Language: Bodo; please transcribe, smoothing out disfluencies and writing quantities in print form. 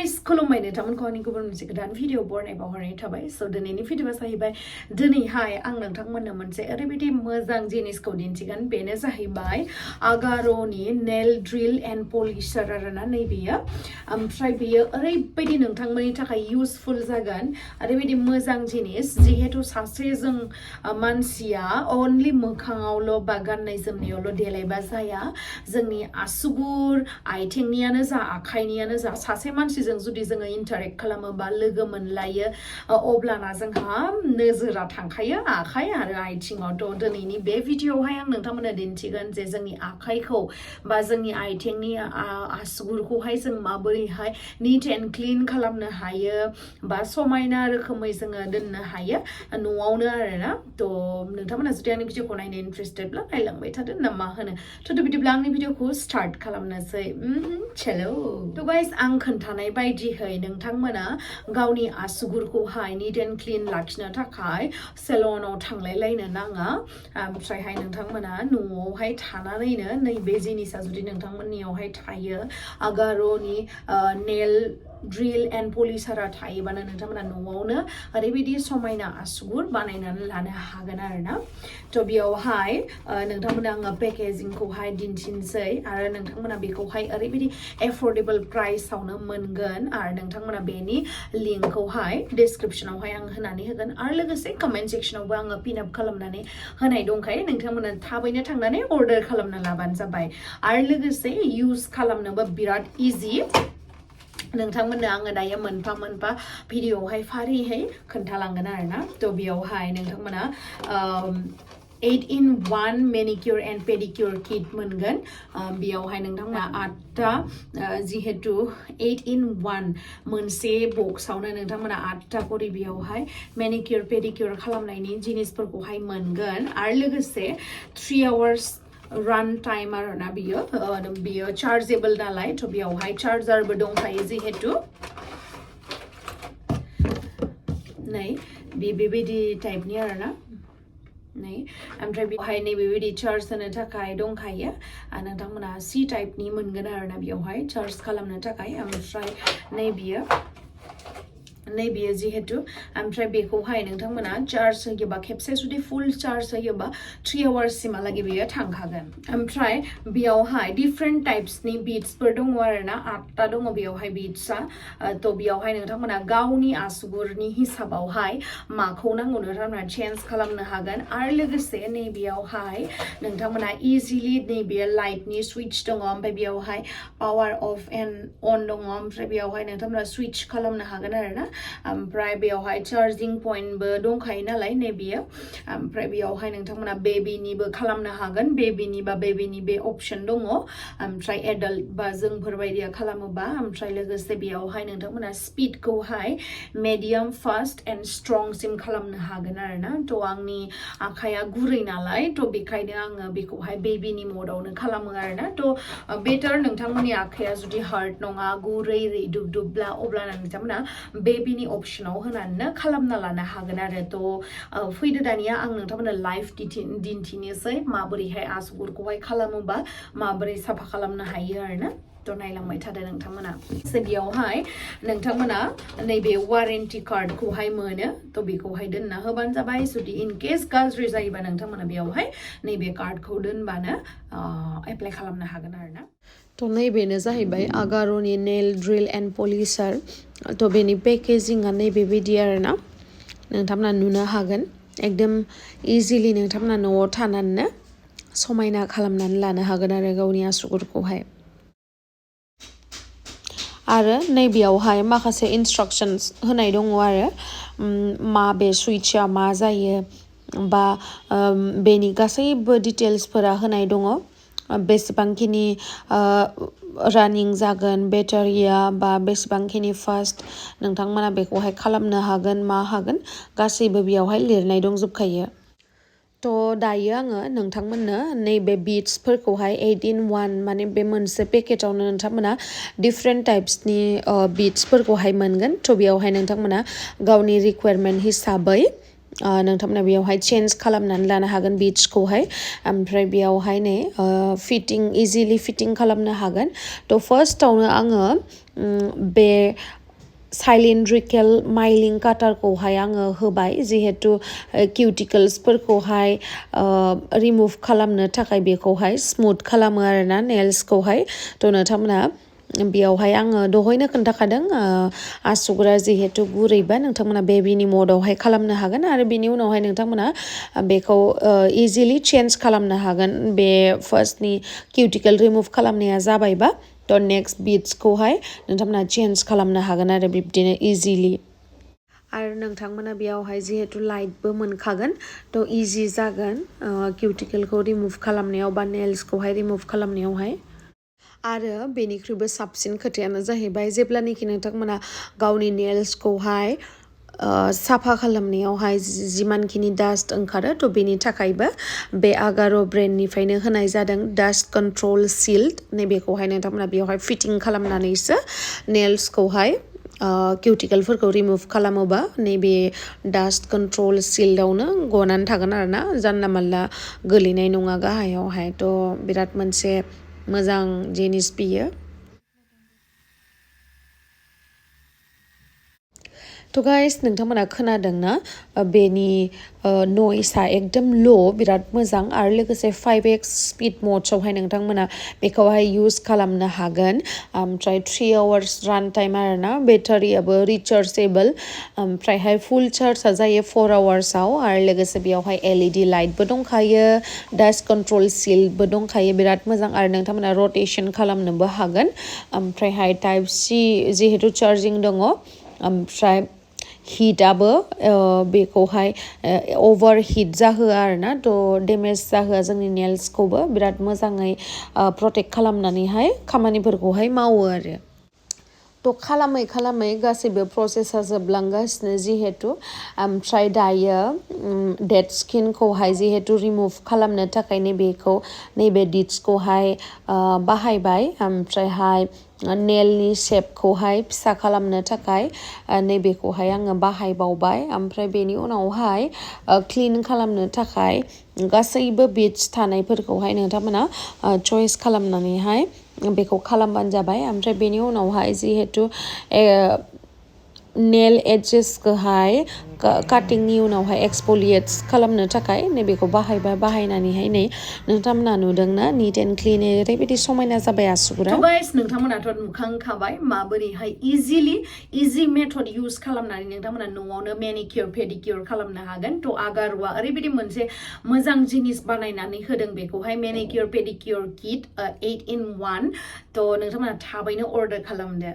guys, खुलुमबाय नोंथांमोनखौ आंनि गुबुन मोनसे गोदान भिडिअ बरनायबाव हरनाय थाबाय सो दिनैनि भिडिअआ जाहैबाय दिनैहाय आं नोंथांमोननो मोनसे ओरैबायदि मोजां जिनिसखौ दिन्थिगोन बेनो जाहैबाय आगार'नि नेल ड्रिल एन्ड पलिशार आरोना नैबेयो ओमफ्राय बेयो ओरैबायदि नोंथांमोननि थाखाय इउजफुल जागोन ओरैबायदि मोजां जिनिस जिहेतु सासे जों मानसिया अनलि मोखाङावल' बा गाननाय जोमनायावल' देलायबा जाया जोंनि आसुगुर आथिंनियानो जा आखाइनियानो जा सासे मानसिजों जुदि जोङो इन्टारेक्ट खालामोबा लोगो मोनलायो अब्लाना जोंहा नोजोरा थांखायो आखाइ आरो आथिङावथ' दिनैनि बे भिडिअआवहाय आं नोंथांमोननो दिन्थिगोन जे जोंनि आखाइखौ बा जोंनि आथिंनि आसुगुरखौहाय जों माबोरैहाय निट एन्ड क्लिन खालामनो हायो बा समायना रोखोमै जोङो दोननो हायो न'आवनो आरोना थ' नोंथांमोना जुदि आंनि भिडिअखौ नायनो इन्ट्रेस्टेडब्ला नायलांबाय थादो ना मा होनो थ' बिदिब्ला आंनि भिडिअखौ स्टार्ट खालामनोसै चलो थ' गाइस आं खोन्थानाय बायदियै नोंथांमोना गावनि आसुगुरखौहाय निट एन्ड क्लिन लाखिनो थाखाय सेलनाव थांलायलायनो नाङा ओमफ्रायहाय नोंथांमोना न'आवहाय थानानैनो नैबे जिनिसा जुदि नोंथांमोननियावहाय थायो आगार'नि नेल ड्रिल एन्ड पलिशारा थायोबानो नोंथांमोना न'आवनो ओरैबायदि समायना आसुगुर बानायनानै लानो हागोन आरोना थ' बेयावहाय नोंथांमोना आङो पेकेजिंखौहाय दिन्थिनोसै आरो नोंथांमोना बेखौहाय ओरैबायदि एफर्डेबल प्राइसआवनो मोनगोन आरो नोंथांमोना बेनि लिंकखौहाय डिसक्रिपसनावहाय आं होनानै होगोन आरो लोगोसे कमेन्ट सेक्सनावबो आङो पिन आप खालामनानै होनाय दंखायो नोंथांमोना थाबैनो थांनानै अर्डार खालामना लाबानो जाबाय आरो लोगोसे इउज खालामनोबो बिराद इजि नोंथांमोननो आङो दायो मोनफा मोनफा भिडिअआवहाय फारियै खोन्थालांगोन आरोना थ' बेयावहाय नोंथांमोना 8-in-1 manicure and pedicure kit मोनगोन बेयावहाय नोंथांमोना 8टा जिहेतु 8-in-1 मोनसे बक्सआवनो नोंथांमोना 8टा करि बेयावहाय मेनिक्योर पेडिक्योर खालामनायनि जिनिसफोरखौहाय मोनगोन आरो लोगोसे 3 hours run time आरोना बियो चार्जेबल नालाय थ' बेयावहाय चार्जारबो दंखायो जिहेतु नै बेबायदि टाइपनि आरोना नै ओमफ्राय बेवहाय नैबेबायदि चार्ज होनो थाखाय दंखायो नोंथांमोना C टाइपनि मोनगोन आरोना बेयावहाय चार्ज खालामनो थाखाय ओमफ्राय नैबेयो जिहेतु ओमफ्राय बेखौहाय नोंथांमोना चार्ज होयोबा खेबसे जुदि फुल चार्ज होयोबा 3 hours सिमहालागै बेयो थांखागोन ओमफ्राय बेयावहाय डिफरेन्ट टाइप्सनि बिट्सफोर दङ आरोना 8टा दङ बेयावहाय बिट्सआ थ' बेयावहाय नोंथांमोना गावनि आसुगुरनि हिसाबावहाय माखौ नांगौ नोंथांमोना चेन्ज खालामनो हागोन आरो लोगोसे नैबेयावहाय नोंथांमोना इजिलि नैबे लाइटनि सुइच दङ ओमफ्राय बेयावहाय पावार अफ एन्ड अन दङ ओमफ्राय बेयावहाय नोंथांमोना सुइच खालामनो हागोन आरोना ओमफ्राय बेयावहाय चार्जिं पइन्टबो दंखायो नालाय नैबेयो ओमफ्राय बेयावहाय नोंथांमोना बेबिनिबो खालामनो हागोन बेबिनि बे अपसन दङ ओमफ्राय एडाल्ट बा जोंफोरबायदिया खालामोबा ओमफ्राय लोगोसे बेयावहाय नोंथांमोना स्पिडखौहाय मिडियाम फास्ट एन्ड स्ट्रंसिम खालामनो हागोन आरोना थ' आंनि आखाइया गुरै नालाय थ' बेखायनो आङो बेखौहाय बेबिनि मदावनो खालामो आरोना थ' बेटार नोंथांमोननि आखाइया जुदि हार्ड नङा गुरै रैदुबदुबब्ला अब्लाना नोंथांमोना बेबिनि अपसनाव होनानैनो खालामना लानो हागोन आरो थ' फैदो दानिया आं नोंथांमोननो लाइभ दिन्थिनोसै माबोरैहाय आसुगुरखौहाय खालामोबा माबोरै साफा खालामनो हायो आरोना थ' नायलांबाय थादो नोंथांमोना बेयावहाय नोंथांमोना नैबे वारेन्टि कार्डखौहाय मोनो थ' बेखौहाय दोनना होबानो जाबाय जुदि इन केस गाज्रि जायोबा नोंथांमोना बेयावहाय नैबे कार्डखौ दोनबानो एप्लाइ खालामनो हागोन आरोना थ' नैबेनो जाहैबाय आगार'नि नेल ड्रिल एन्ड पलिशार थ' बेनि पेकेजिंआ नैबेबायदि आरोना नोंथांमोना नुनो हागोन एकदम इजिलि नोंथांमोना न'आव थानानैनो समायना खालामनानै लानो हागोन आरो गावनि आसुगुरखौहाय आरो नैबेयावहाय माखासे इन्सट्राक्सन्स होनाय दङ आरो माबे सुइचआ मा जायो बा बेनि गासैबो डिटेल्सफोरा होनाय दङ बेसेबांखिनि रानिं जागोन बेटारिया बा बेसेबांखिनि फास्ट नोंथांमोना बेखौहाय खालामनो हागोन मा हागोन गासैबो बेयावहाय लिरनाय दंजोबखायो थ' दायो आङो नोंथांमोननो नैबे बिट्सफोरखौहाय 8-in-1 माने बे मोनसे पेकेटावनो नोंथांमोना डिफरेन्ट टाइप्सनि बिट्सफोरखौहाय मोनगोन थ' बेयावहाय नोंथांमोना गावनि रिक्वायरमेन्ट हिसाबै नोंथांमोना बेयावहाय चेन्ज खालामनानै लानो हागोन बिट्सखौहाय ओमफ्राय बेयावहाय नै इजिलि फिटिं खालामनो हागोन थ' फार्स्टआवनो आङो बे cylindrical माइलिं काटारखौहाय आङो होबाय जिहेतु किउटिकल्सफोरखौहाय रिमुभ खालामनो थाखाय बेखौहाय स्मुथ खालामो आरोना नेल्सखौहाय थ' नोंथांमोना बेयावहाय आङो दहायनो खोन्थाखादों आसुगुरा जिहेतु गुरैबा नोंथांमोना बेबिनि मदावहाय खालामनो हागोन आरो बेनि उनावहाय नोंथांमोना बेखौ इजिलि चेन्ज खालामनो हागोन बे फार्स्टनि किउटिकल रिमुभ खालामनाया जाबायबा थ' नेक्स्ट बिट्सखौहाय नोंथांमोना चेन्ज खालामनो हागोन आरो बिब्दिनो इजिलि आरो नोंथांमोना बेयावहाय जिहेतु लाइटबो मोनखागोन थ' इजि जागोन किउटिकलखौ रिमुभ खालामनायाव बा नेल्सखौहाय रिमुभ खालामनायावहाय आरो बेनिख्रुइबो साबसिन खोथायानो जाहैबाय जेब्लानोखि नोंथांमोना गावनि नेल्सखौहाय साफा खालामनायावहाय जिमानखिनि डास्ट ओंखारो थ' बेनि थाखायबो बे आगार' ब्रेन्डनिफ्रायनो होनाय जादों डास्ट कन्ट्रल सिल्ड नैबेखौहाय नोंथांमोना बेयावहाय फिटिं खालामनानैसो नेल्सखौहाय किउटिकलफोरखौ रिमुभ खालामोबा नैबे डास्ट कन्ट्रल सिल्डआवनो गनानै थागोन आरोना जानला मानला गोलैनाय नङा गाहायावहाय थ' बिराद मोनसे मोजां जिनिस बियो थ' गाइस नोंथांमोना खोनादोंना बेनि नइसआ एकदम ल' बिराद मोजां आरो लोगोसे 5x स्पिड मड्सआवहाय नोंथांमोना बेखौहाय इउज खालामनो हागोन ओमफ्राय 3 आवार्स रान टाइम आरोना बेटारियाबो रिचार्जेबल ओमफ्रायहाय फुल चार्जआ जायो 4 आवार्सआव आरो लोगोसे बेयावहाय LED लाइटबो दंखायो डास्ट कन्ट्रल सिल्डबो दंखायो बिराद मोजां आरो नोंथांमोना रटेसन खालामनोबो हागोन ओमफ्रायहाय टाइप C जिहेतु चार्जिं दङ ओमफ्राय हिटआबो बेखौहाय अभार हिट जाहोआ आरोना थ' डेमेज जाहोआ जोंनि नेल्सखौबो बिराद मोजाङै प्रटेक्ट खालामनानैहाय खामानिफोरखौहाय मावो आरो थ' खालामै गासैबो प्रसेसा जोबलांगासिनो जिहेतु ओमफ्राय दायो डेड स्किनखौहाय जिहेतु रिमुभ खालामनो थाखाय नैबे डिट्सखौहाय बाहायबाय ओमफ्रायहाय नेलनि शेपखौहाय फिसा खालामनो थाखाय नैबेखौहाय आङो बाहायबावबाय ओमफ्राय बेनि उनावहाय क्लिन खालामनो थाखाय गासैबो बिट्स थानायफोरखौहाय नोंथांमोना चइस खालामनानैहाय बेखौ खालामबानो जाबाय ओमफ्राय बेनि उनावहाय जिहेतु नेल एडजेसखौहाय काटिंनि उनावहाय एक्सफलिएट्स खालामनो थाखाय नैबेखौ बाहायनानैहाय नै नोंथांमोना नुदोंना निट एन्ड क्लिन ओरैबायदि समायना जाबाय आसुगुरा गाइस नोंथांमोनाथ' नुखांखाबाय माबोरैहाय इजि मेथड इउज खालामनानै नोंथांमोना न'आवनो मेनिकिउर पेडिकिउर खालामनो हागोन थ' आगार'आ ओरैबायदि मोनसे मोजां जिनिस बानायनानै होदों बेखौहाय मेनिकिउर पेडिकिउर किट 8 in 1 थ' नोंथांमोना थाबैनो अर्डार खालामदो